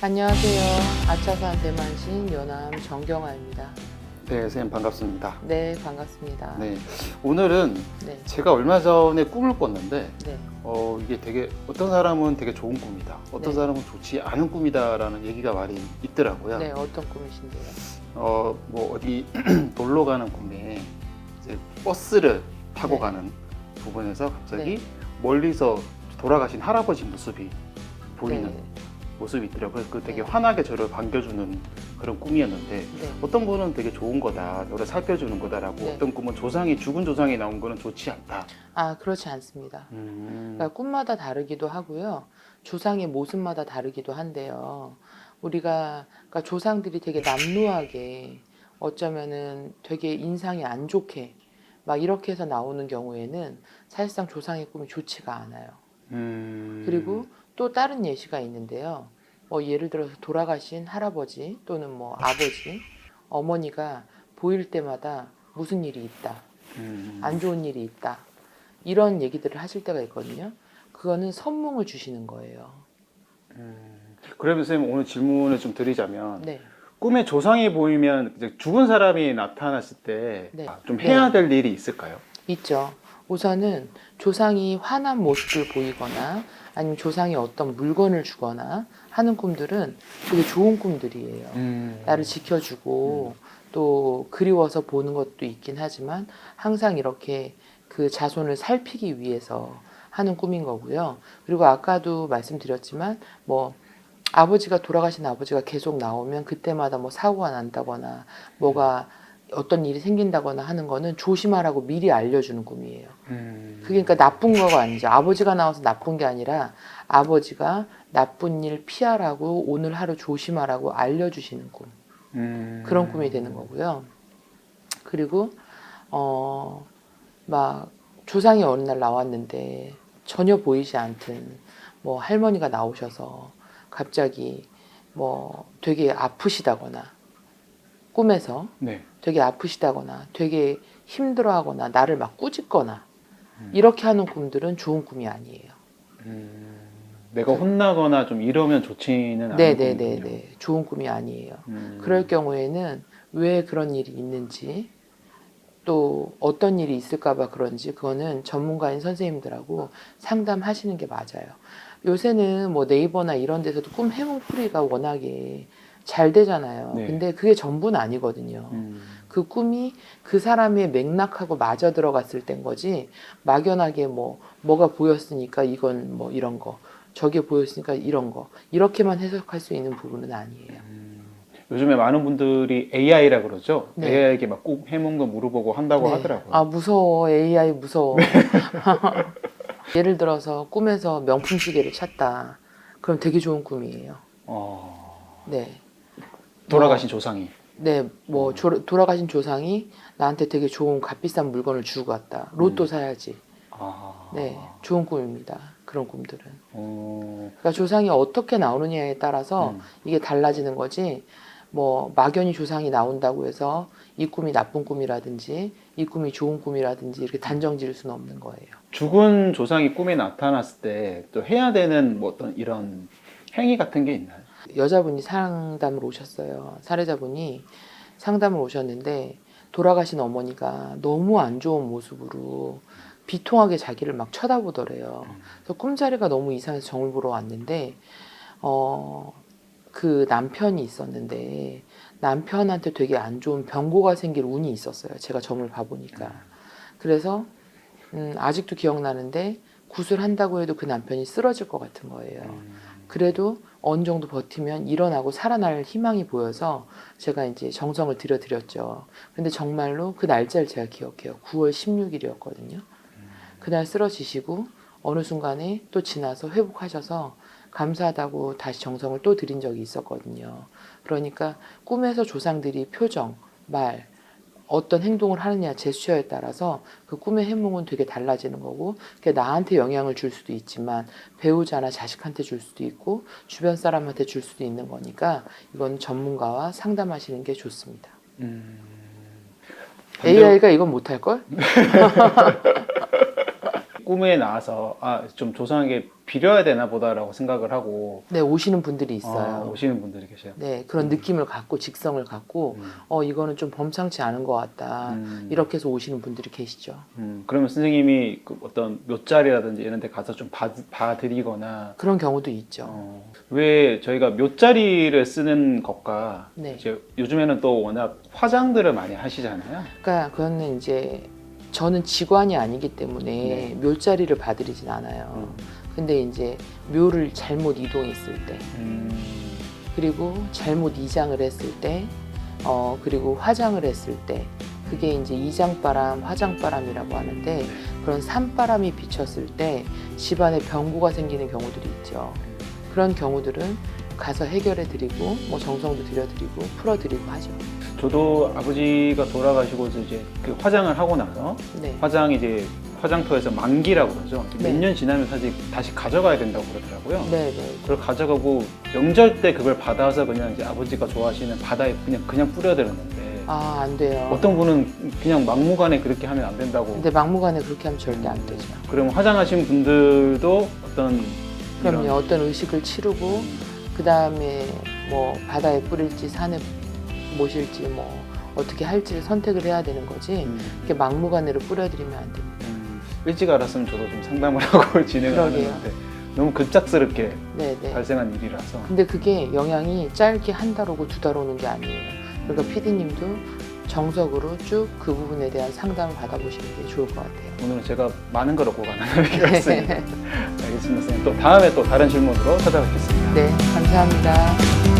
안녕하세요. 아차산 대만신 요남 정경아입니다. 네, 선생님 반갑습니다. 네, 반갑습니다. 네, 오늘은 네, 제가 얼마 전에 꿈을 꿨는데 네, 이게 되게 어떤 사람은 되게 좋은 꿈이다, 어떤 네. 사람은 좋지 않은 꿈이다라는 얘기가 많이 있더라고요. 네, 어떤 꿈이신데요? 뭐 어디 놀러 가는 꿈에 이제 버스를 타고 네. 가는 부분에서 갑자기 네. 멀리서 돌아가신 할아버지 모습이 보이는 네, 모습이 있더라고요. 그 되게 네. 환하게 저를 반겨주는 그런 꿈이었는데 네, 어떤 분은 되게 좋은 거다, 너를 살펴주는 거다라고, 네. 어떤 꿈은 죽은 조상이 나온 거는 좋지 않다. 그렇지 않습니다. 그러니까 꿈마다 다르기도 하고요. 조상의 모습마다 다르기도 한데요. 그러니까 조상들이 되게 남루하게 어쩌면은 되게 인상이 안 좋게 막 이렇게 해서 나오는 경우에는 사실상 조상의 꿈이 좋지가 않아요. 그리고 또 다른 예시가 있는데요. 예를 들어서 돌아가신 할아버지 또는 아버지, 어머니가 보일 때마다 무슨 일이 있다, 안 좋은 일이 있다, 이런 얘기들을 하실 때가 있거든요. 그거는 선몽을 주시는 거예요. 그러면 선생님, 오늘 질문을 좀 드리자면, 네, 꿈에 조상이 보이면 이제 죽은 사람이 나타났을 때 좀 네. 해야 될 일이 있을까요? 있죠. 우선은 조상이 화난 모습을 보이거나 아니면 조상이 어떤 물건을 주거나 하는 꿈들은 되게 좋은 꿈들이에요. 나를 지켜주고 또 그리워서 보는 것도 있긴 하지만 항상 이렇게 그 자손을 살피기 위해서 하는 꿈인 거고요. 그리고 아까도 말씀드렸지만 아버지가 돌아가신 아버지가 계속 나오면 그때마다 사고가 난다거나 뭐가 어떤 일이 생긴다거나 하는 거는 조심하라고 미리 알려주는 꿈이에요. 그게 그러니까 나쁜 거가 아니죠. 아버지가 나와서 나쁜 게 아니라 아버지가 나쁜 일 피하라고 오늘 하루 조심하라고 알려주시는 꿈. 그런 꿈이 되는 거고요. 그리고 막 조상이 어느 날 나왔는데 전혀 보이지 않던 할머니가 나오셔서 갑자기 되게 아프시다거나 꿈에서 네. 되게 아프시다거나 되게 힘들어하거나 나를 막 꾸짖거나 이렇게 하는 꿈들은 좋은 꿈이 아니에요. 내가 혼나거나 좀 이러면 좋지는 않은 꿈이군요. 네네네네. 좋은 꿈이 아니에요. 그럴 경우에는 왜 그런 일이 있는지 또 어떤 일이 있을까봐 그런지 그거는 전문가인 선생님들하고 상담하시는 게 맞아요. 요새는 네이버나 이런 데서도 꿈 해몽풀이가 워낙에 잘 되잖아요. 네. 근데 그게 전부는 아니거든요. 그 꿈이 그 사람의 맥락하고 맞아 들어갔을 땐 거지 막연하게 뭐가 보였으니까 이건 이런 거 저게 보였으니까 이런 거 이렇게만 해석할 수 있는 부분은 아니에요. 요즘에 많은 분들이 AI라 그러죠. 네. AI에게 막 꼭 해몽 거 물어보고 한다고 하더라고요. 무서워. AI 무서워. 예를 들어서 꿈에서 명품 시계를 찾다. 그럼 되게 좋은 꿈이에요. 네. 돌아가신 조상이. 네, 돌아가신 조상이 나한테 되게 좋은 값비싼 물건을 주고 갔다. 로또 사야지. 네, 좋은 꿈입니다. 그런 꿈들은. 그러니까 조상이 어떻게 나오느냐에 따라서 이게 달라지는 거지. 막연히 조상이 나온다고 해서 이 꿈이 나쁜 꿈이라든지 이 꿈이 좋은 꿈이라든지 이렇게 단정 지을 수는 없는 거예요. 죽은 조상이 꿈에 나타났을 때 또 해야 되는 어떤 이런 행위 같은 게 있나요? 여자분이 상담을 오셨어요. 사례자분이 상담을 오셨는데 돌아가신 어머니가 너무 안 좋은 모습으로 비통하게 자기를 막 쳐다보더래요. 그래서 꿈자리가 너무 이상해서 점을 보러 왔는데 그 남편이 있었는데 남편한테 되게 안 좋은 병고가 생길 운이 있었어요. 제가 점을 봐보니까. 그래서 아직도 기억나는데 구술한다고 해도 그 남편이 쓰러질 것 같은 거예요. 그래도 어느 정도 버티면 일어나고 살아날 희망이 보여서 제가 이제 정성을 들여드렸죠. 근데 정말로 그 날짜를 제가 기억해요. 9월 16일이었거든요. 그날 쓰러지시고 어느 순간에 또 지나서 회복하셔서 감사하다고 다시 정성을 또 드린 적이 있었거든요. 그러니까 꿈에서 조상들이 표정, 말, 어떤 행동을 하느냐 제스처에 따라서 그 꿈의 해몽은 되게 달라지는 거고 그게 나한테 영향을 줄 수도 있지만 배우자나 자식한테 줄 수도 있고 주변 사람한테 줄 수도 있는 거니까 이건 전문가와 상담하시는 게 좋습니다. AI가 이건 못할걸? 꿈에 나와서 좀 조성에게 빌어야 되나 보다라고 생각을 하고 네, 오시는 분들이 있어요. 오시는 분들이 계세요. 네, 그런 느낌을 갖고 직성을 갖고 이거는 좀 범상치 않은 것 같다. 이렇게 해서 오시는 분들이 계시죠. 그러면 선생님이 그 어떤 묘자리라든지 이런 데 가서 좀 봐드리거나 그런 경우도 있죠. 왜 저희가 묘자리를 쓰는 것과 네. 이제 요즘에는 또 워낙 화장들을 많이 하시잖아요. 그러니까 그거는 이제 저는 직관이 아니기 때문에 네. 묘자리를 봐드리진 않아요. 근데 이제 묘를 잘못 이동했을 때, 그리고 잘못 이장을 했을 때, 그리고 화장을 했을 때, 그게 이제 이장바람, 화장바람이라고 하는데 그런 산바람이 비쳤을 때 집안에 병고가 생기는 경우들이 있죠. 그런 경우들은 가서 해결해 드리고 뭐 정성도 들여드리고 풀어드리고 하죠. 저도 아버지가 돌아가시고 이제 그 화장을 하고 나서 네. 화장터에서 만기라고 그러죠. 네. 몇 년 지나면 사실 다시 가져가야 된다고 그러더라고요. 네네. 그걸 가져가고 명절 때 그걸 받아서 그냥 이제 아버지가 좋아하시는 바다에 그냥 뿌려드렸는데 안 돼요. 어떤 분은 그냥 막무가내 그렇게 하면 안 된다고. 근데 막무가내 그렇게 하면 절대 안 되죠. 그럼 화장하신 분들도 어떤 그럼요. 이런- 어떤 의식을 치르고 그 다음에 뭐 바다에 뿌릴지 산에 모실지 뭐 어떻게 할지를 선택을 해야 되는 거지. 이렇게 막무가내로 뿌려드리면 안 됩니다. 일찍 알았으면 저도 좀 상담을 하고 진행을 그러게요. 하는데 너무 급작스럽게 네네. 발생한 일이라서. 근데 그게 영향이 짧게 한 달 오고 두 달 오는 게 아니에요. 그러니까 PD님도 정석으로 쭉 그 부분에 대한 상담을 받아보시는 게 좋을 것 같아요. 오늘은 제가 많은 걸 얻고 가는 느낌이었습니다. 알겠습니다. 선생님. 또 다음에 또 다른 질문으로 찾아뵙겠습니다. 네, 감사합니다.